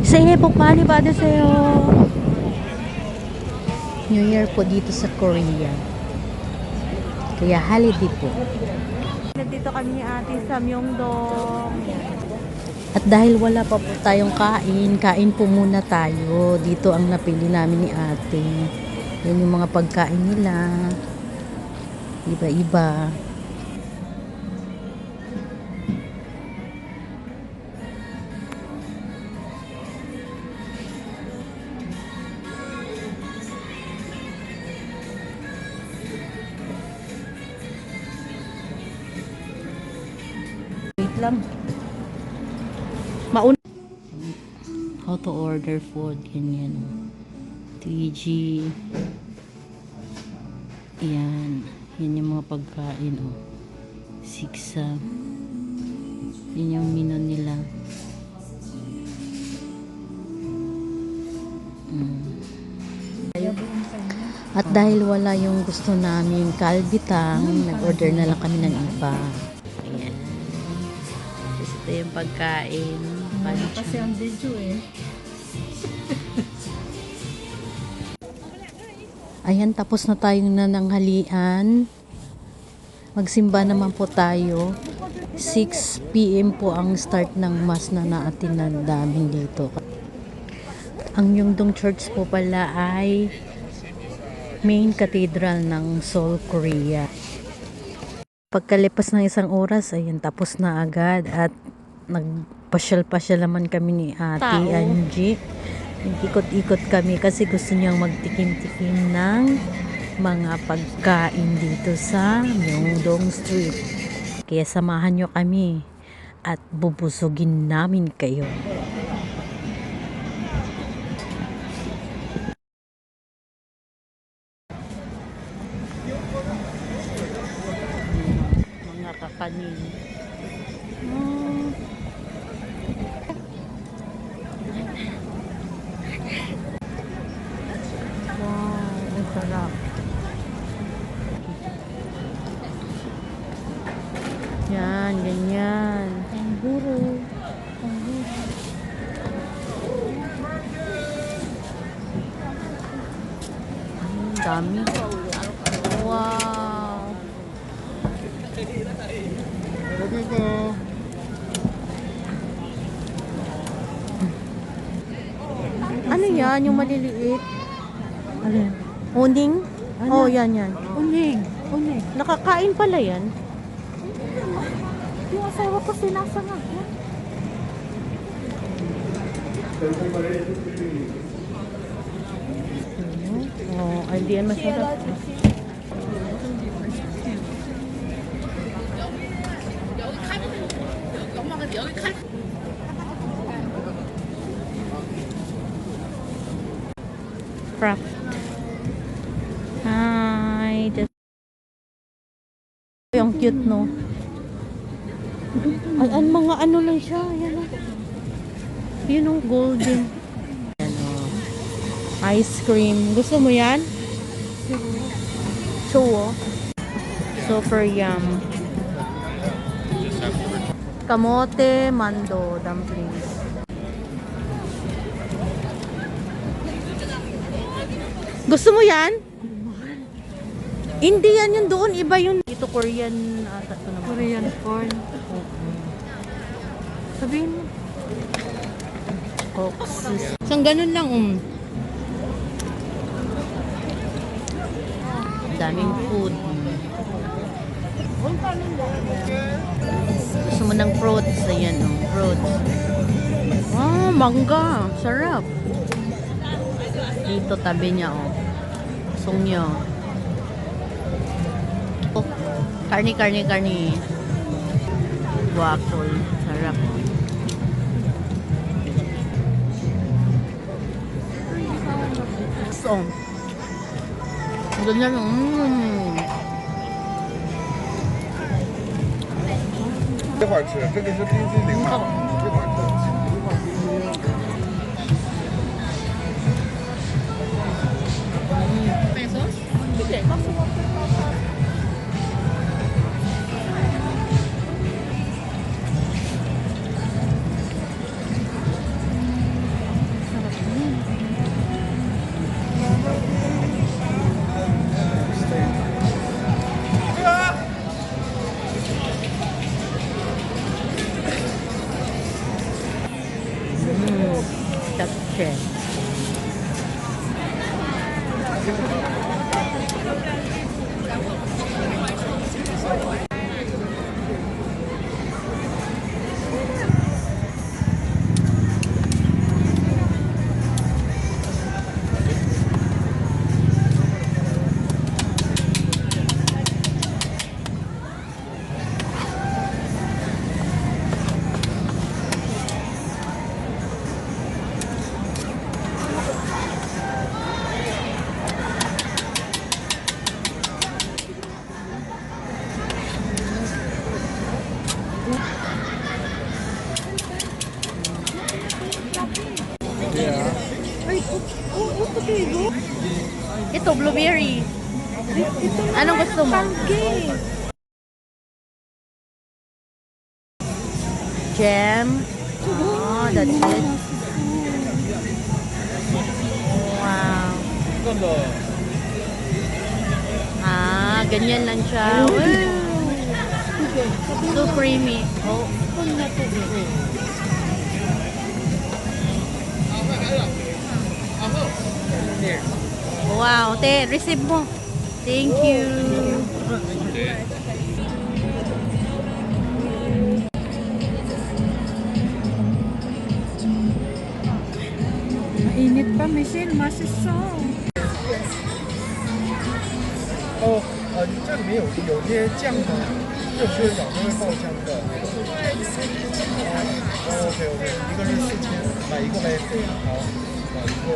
새해 복 많이 받으세요. New Year po dito sa Korea. Kaya holiday po. Nandito kami ni ate sa Myeongdong. At dahil wala pa po tayong kain po muna tayo. Dito ang napili namin ni ate. Yan yung mga pagkain nila. Iba-iba. Wait lang. Mauna. How to order food. Ganyan. TG. Yan. Yan yung mga pagkain. Oh. Siksa. Yan yung menu nila. At dahil wala yung gusto namin kalbitang, nag-order na lang kami ng iba. Ayan. Tapos ito yung pagkain. Kasi ang video eh. Ayan, tapos na tayong nananghalian. Magsimba naman po tayo. 6 PM po ang start ng mass na naatinan namin dito. Ang Myeongdong Church po pala ay main cathedral ng Seoul, Korea. Pagkalipas ng isang oras, ayan, tapos na agad at nagpasyal-pasyal naman kami ni Ate Angie. Ikot-ikot kami kasi gusto niyang magtikim-tikim ng mga pagkain dito sa Myeongdong Street. Kaya samahan niyo kami at bubusugin namin kayo. Mga kakanin. Wow, ang sarap. Yan, ganyan. Tangguro. Dami. Wow. Ano yan? Yung maliliit? Alin? Uning? Ano? Oh, yan, yan. Unig. Unig. Nakakain pala yan. Yung asawa ko sinasa nga. Oh, ay di yan masarap. Craft. Hi. Yung cute, no? Ay, mga ano lang siya. Yan, oh. Yun yung golden. Yan, oh. Ice cream. Gusto mo yan? Chuo. Super yum. Kamote, mando, dumplings. Gusto mo yan? Hindi yan yung doon. Iba yun. Ito Korean ata to naman. Korean corn. Sabihin mo. Oxys. Isang ganun lang. Daming food. Gusto mo ng fruits. Ayan o. Fruits. Ah, mangga. Sarap. Dito tabi niya o. Song niya. Oh, karni. Waffle. Sarap. So, ganyan. 这会儿吃，这个是冰淇淋嘛，这会儿吃。chapche. Ito, blueberry. Anong gusto mo? Jam. Oh, that's it. Wow. Ah, ganyan lang siya. Wow. So creamy. Oh. Wow, te, receive mo. Thank you. Mainit pa, Michelle. Masisong. 哦，你这里面有些酱的，热水饺都会爆香的。OK OK，一个是4000，买一个呗。好，买一个。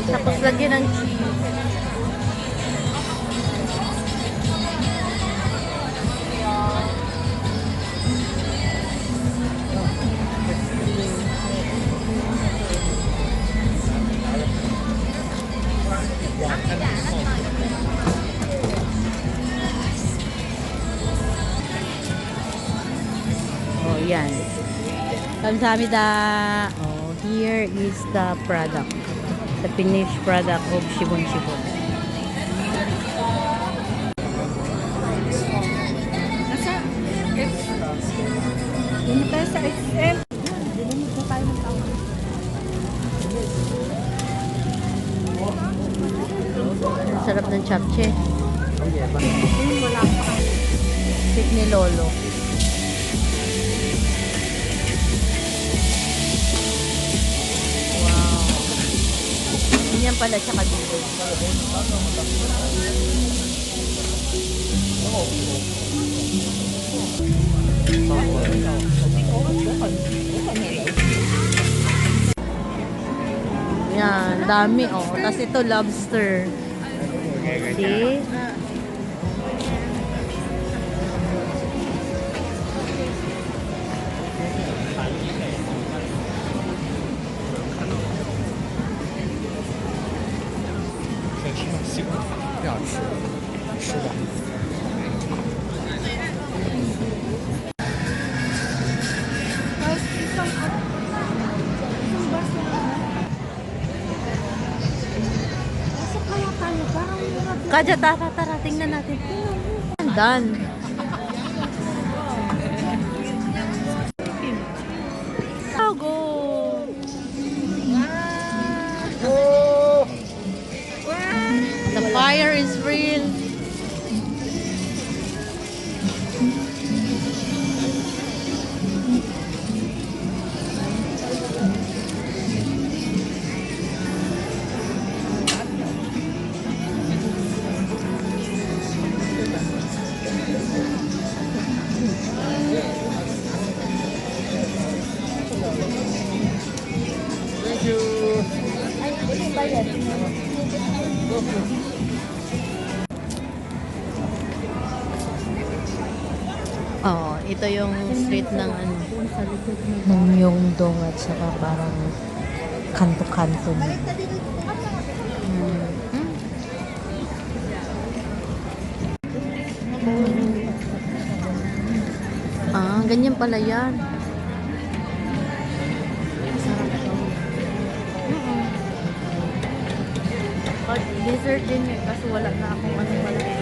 Tapos lagyan ng cheese. Oh, yan. Kamsahamnida. Oh, here is the product. The finished product of Shibon Shibon. Nasa Dito tayo sa XL. Dito tayo ng tao. Ang sarap ng chapche. Wala pa. Stick ni Lolo. Wow. Ganyan pala siya kadito. Yan, dami oh. Tapos ito lobster. See? Kadya, tara, tingnan natin. Done. Oh, go. The fire is real. Thank you. Oh, ito yung street ng ano, ng Myeongdong at saka parang kanto-kanto niya. Ah, ganyan pala yan. Masarap to. Dessert din eh, kasi wala na akong ano pala.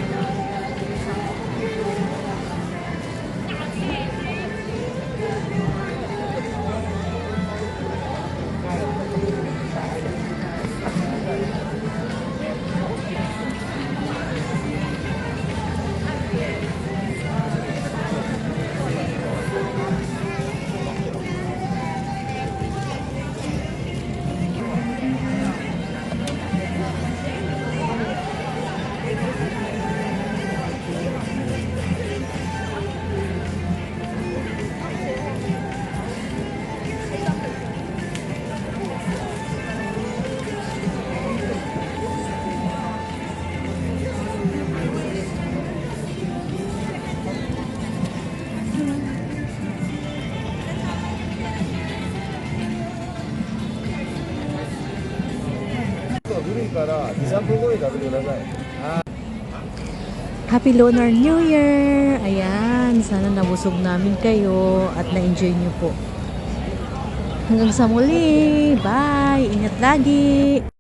Happy Lunar New Year! Ayan, sana nabusog namin kayo at na-enjoy nyo po. Hanggang sa muli! Bye! Ingat lagi!